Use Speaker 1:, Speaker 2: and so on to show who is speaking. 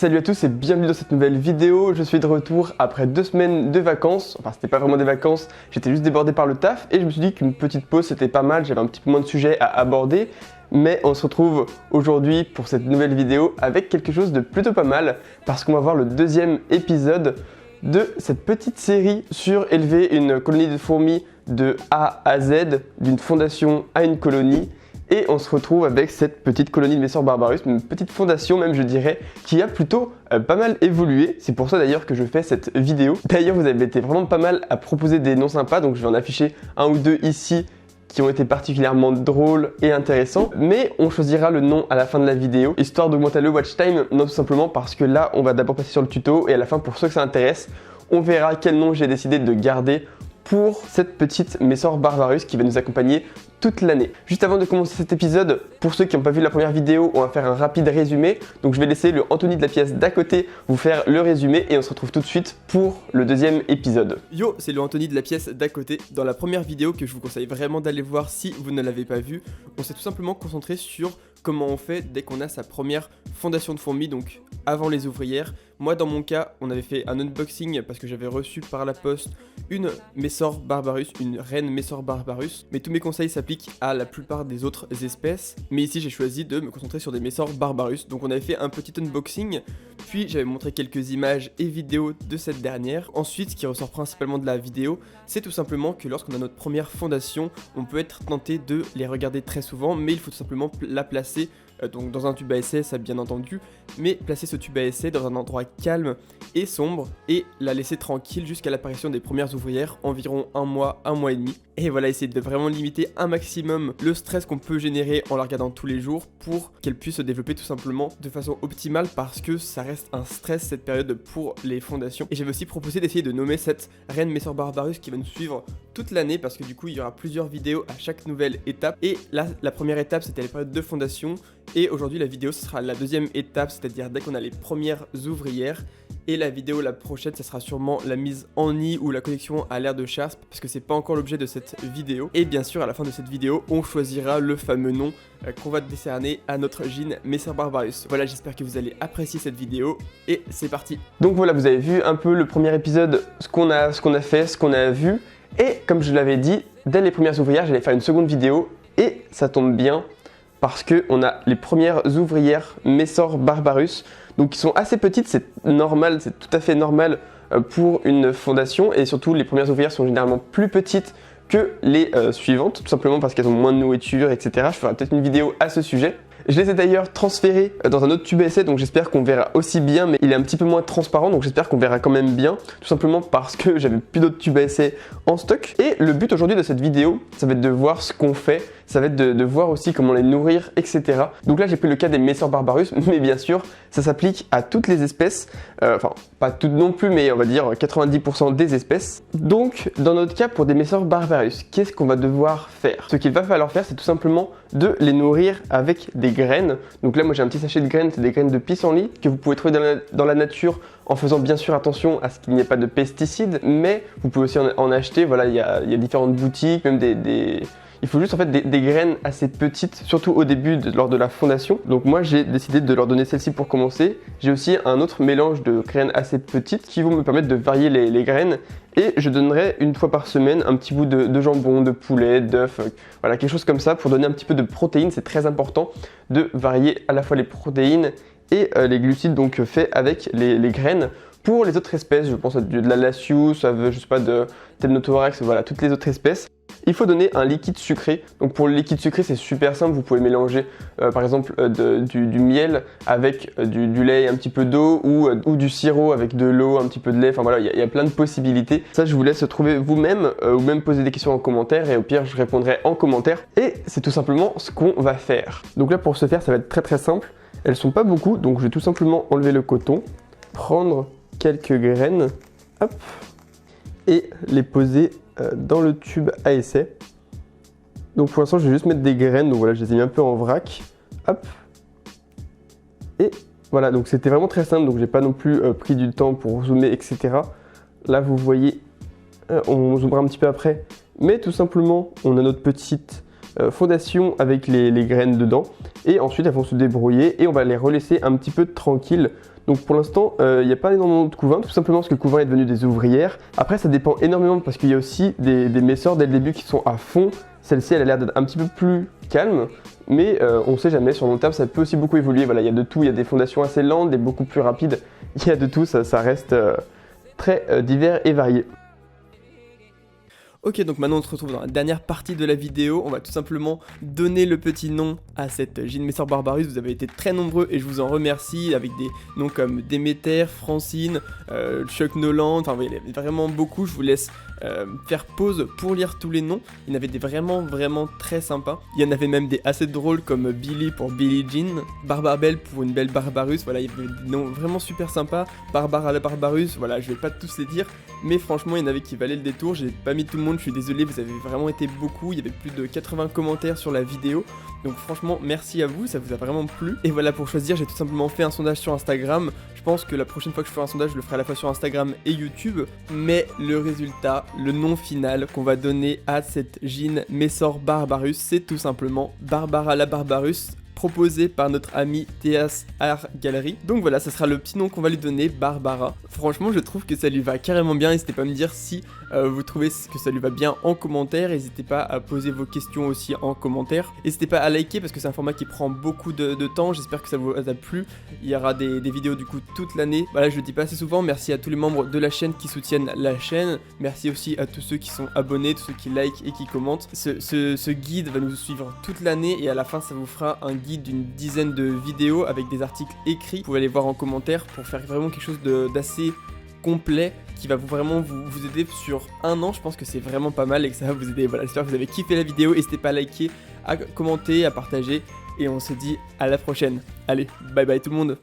Speaker 1: Salut à tous et bienvenue dans cette nouvelle vidéo. Je suis de retour après 2 semaines de vacances. Enfin, c'était pas vraiment des vacances, j'étais juste débordé par le taf et je me suis dit qu'une petite pause c'était pas mal, j'avais un petit peu moins de sujets à aborder. Mais on se retrouve aujourd'hui pour cette nouvelle vidéo avec quelque chose de plutôt pas mal parce qu'on va voir le deuxième épisode de cette petite série sur élever une colonie de fourmis de A à Z, d'une fondation à une colonie. Et on se retrouve avec cette petite colonie de Messor Barbarus, une petite fondation même je dirais, qui a plutôt pas mal évolué. C'est pour ça d'ailleurs que je fais cette vidéo. D'ailleurs vous avez été vraiment pas mal à proposer des noms sympas, donc je vais en afficher un ou deux ici qui ont été particulièrement drôles et intéressants. Mais on choisira le nom à la fin de la vidéo, histoire d'augmenter le watch time, non tout simplement parce que là on va d'abord passer sur le tuto et à la fin pour ceux que ça intéresse, on verra quel nom j'ai décidé de garder pour cette petite Messor Barbarus qui va nous accompagner toute l'année. Juste avant de commencer cet épisode, pour ceux qui n'ont pas vu la première vidéo, on va faire un rapide résumé. Donc je vais laisser le Anthony de la pièce d'à côté vous faire le résumé et on se retrouve tout de suite pour le deuxième épisode.
Speaker 2: Yo, c'est le Anthony de la pièce d'à côté. Dans la première vidéo que je vous conseille vraiment d'aller voir si vous ne l'avez pas vue, on s'est tout simplement concentré sur comment on fait dès qu'on a sa première fondation de fourmis, donc avant les ouvrières. Moi dans mon cas, on avait fait un unboxing parce que j'avais reçu par la poste une Messor Barbarus, une reine Messor Barbarus. Mais tous mes conseils s'appliquent à la plupart des autres espèces. Mais ici j'ai choisi de me concentrer sur des Messor Barbarus. Donc on avait fait un petit unboxing, puis j'avais montré quelques images et vidéos de cette dernière. Ensuite, ce qui ressort principalement de la vidéo, c'est tout simplement que lorsqu'on a notre première fondation, on peut être tenté de les regarder très souvent, mais il faut tout simplement la placer donc dans un tube à essai, ça bien entendu, mais placer ce tube à essai dans un endroit calme et sombre et la laisser tranquille jusqu'à l'apparition des premières ouvrières, environ un mois et demi. Et voilà, essayer de vraiment limiter un maximum le stress qu'on peut générer en la regardant tous les jours pour qu'elle puisse se développer tout simplement de façon optimale parce que ça reste un stress cette période pour les fondations. Et j'avais aussi proposé d'essayer de nommer cette reine Messor Barbarus qui va nous suivre toute l'année parce que du coup il y aura plusieurs vidéos à chaque nouvelle étape. Et là, la première étape c'était la période de fondation et aujourd'hui la vidéo ce sera la deuxième étape, c'est-à-dire dès qu'on a les premières ouvrières. Et la vidéo la prochaine, ça sera sûrement la mise en nid ou la connexion à l'ère de chasse parce que c'est pas encore l'objet de cette vidéo. Et bien sûr, à la fin de cette vidéo, on choisira le fameux nom qu'on va décerner à notre Gin Messor Barbarus. Voilà, j'espère que vous allez apprécier cette vidéo et c'est parti.
Speaker 1: Donc voilà, vous avez vu un peu le premier épisode, ce qu'on a fait, ce qu'on a vu. Et comme je l'avais dit, dès les premières ouvrières, j'allais faire une seconde vidéo et ça tombe bien parce qu'on a les premières ouvrières Messor Barbarus. Donc qui sont assez petites, c'est normal, c'est tout à fait normal pour une fondation et surtout les premières ouvrières sont généralement plus petites que les suivantes, tout simplement parce qu'elles ont moins de nourriture, etc. Je ferai peut-être une vidéo à ce sujet. Je les ai d'ailleurs transférés dans un autre tube à essai, donc j'espère qu'on verra aussi bien, mais il est un petit peu moins transparent, donc j'espère qu'on verra quand même bien, tout simplement parce que j'avais plus d'autres tubes à essai en stock. Et le but aujourd'hui de cette vidéo, ça va être de voir ce qu'on fait, ça va être de voir aussi comment les nourrir, etc. Donc là j'ai pris le cas des Messor Barbarus, mais bien sûr ça s'applique à toutes les espèces, enfin pas toutes non plus, mais on va dire 90% des espèces. Donc dans notre cas pour des Messor Barbarus, qu'est-ce qu'on va devoir faire? Ce qu'il va falloir faire, c'est tout simplement de les nourrir avec des graines. Donc là moi j'ai un petit sachet de graines, c'est des graines de pissenlit que vous pouvez trouver dans la nature en faisant bien sûr attention à ce qu'il n'y ait pas de pesticides, mais vous pouvez aussi en acheter. Voilà, il y a différentes boutiques, même il faut juste en fait des graines assez petites, surtout au début lors de la fondation. Donc moi j'ai décidé de leur donner celle-ci pour commencer. J'ai aussi un autre mélange de graines assez petites qui vont me permettre de varier les graines. Et je donnerai une fois par semaine un petit bout de jambon, de poulet, d'œuf, voilà, quelque chose comme ça pour donner un petit peu de protéines. C'est très important de varier à la fois les protéines et les glucides donc faits avec les graines. Pour les autres espèces, je pense à de la Lasius, je sais pas, de Temnothorax, voilà, toutes les autres espèces. Il faut donner un liquide sucré. Donc pour le liquide sucré, c'est super simple. Vous pouvez mélanger par exemple du miel avec du lait et un petit peu d'eau ou du sirop avec de l'eau, un petit peu de lait. Enfin voilà, il y a plein de possibilités. Ça, je vous laisse trouver vous-même ou même poser des questions en commentaire et au pire, je répondrai en commentaire. Et c'est tout simplement ce qu'on va faire. Donc là, pour ce faire, ça va être très très simple. Elles sont pas beaucoup, donc je vais tout simplement enlever le coton, prendre quelques graines, hop, et les poser dans le tube à essai. Donc pour l'instant je vais juste mettre des graines, donc voilà, je les ai mis un peu en vrac, hop, et voilà, donc c'était vraiment très simple, donc j'ai pas non plus pris du temps pour zoomer, etc. Là vous voyez, on zoomera un petit peu après, mais tout simplement on a notre petite fondation avec les graines dedans. Et ensuite elles vont se débrouiller et on va les relaisser un petit peu tranquilles. Donc pour l'instant, il n'y a pas énormément de couvains, tout simplement parce que le couvain est devenu des ouvrières. Après ça dépend énormément parce qu'il y a aussi des messors dès le début qui sont à fond. Celle-ci elle a l'air d'être un petit peu plus calme, mais on ne sait jamais, sur le long terme ça peut aussi beaucoup évoluer. Voilà, il y a de tout, il y a des fondations assez lentes, des beaucoup plus rapides, il y a de tout, ça reste très divers et varié.
Speaker 2: Ok, donc maintenant on se retrouve dans la dernière partie de la vidéo. On va tout simplement donner le petit nom à cette Gine Messor Barbarus. Vous avez été très nombreux et je vous en remercie, avec des noms comme Déméter, Francine, Chuck Noland, enfin il y avait vraiment beaucoup. Je vous laisse faire pause pour lire tous les noms. Il y en avait des vraiment très sympas. Il y en avait même des assez drôles comme Billy pour Billie Jean, Barbarbelle pour une belle Barbarus. Voilà, il y avait des noms vraiment super sympas. Barbara la Barbarus, voilà, je vais pas tous les dire, mais franchement il y en avait qui valaient le détour. J'ai pas mis tout le monde, je suis désolé, vous avez vraiment été beaucoup. Il y avait plus de 80 commentaires sur la vidéo. Donc franchement merci à vous, ça vous a vraiment plu. Et voilà, pour choisir j'ai tout simplement fait un sondage sur Instagram. Je pense que la prochaine fois que je ferai un sondage je le ferai à la fois sur Instagram et YouTube. Mais le résultat, le nom final qu'on va donner à cette Gine Messor Barbarus, c'est tout simplement Barbara la Barbarus, proposé par notre ami Théas Art Gallery. Donc voilà, ça sera le petit nom qu'on va lui donner, Barbara. Franchement, je trouve que ça lui va carrément bien. N'hésitez pas à me dire si vous trouvez que ça lui va bien en commentaire. N'hésitez pas à poser vos questions aussi en commentaire. N'hésitez pas à liker parce que c'est un format qui prend beaucoup de temps. J'espère que ça vous a plu. Il y aura des vidéos du coup toute l'année. Voilà, je le dis pas assez souvent. Merci à tous les membres de la chaîne qui soutiennent la chaîne. Merci aussi à tous ceux qui sont abonnés, tous ceux qui likent et qui commentent. Ce guide va nous suivre toute l'année et à la fin ça vous fera un guide d'une dizaine de vidéos avec des articles écrits. Vous pouvez aller voir en commentaire pour faire vraiment quelque chose d'assez complet qui va vraiment vous aider sur un an. Je pense que c'est vraiment pas mal et que ça va vous aider. Voilà, j'espère que vous avez kiffé la vidéo. N'hésitez pas à liker, à commenter, à partager et on se dit à la prochaine. Allez, bye bye tout le monde.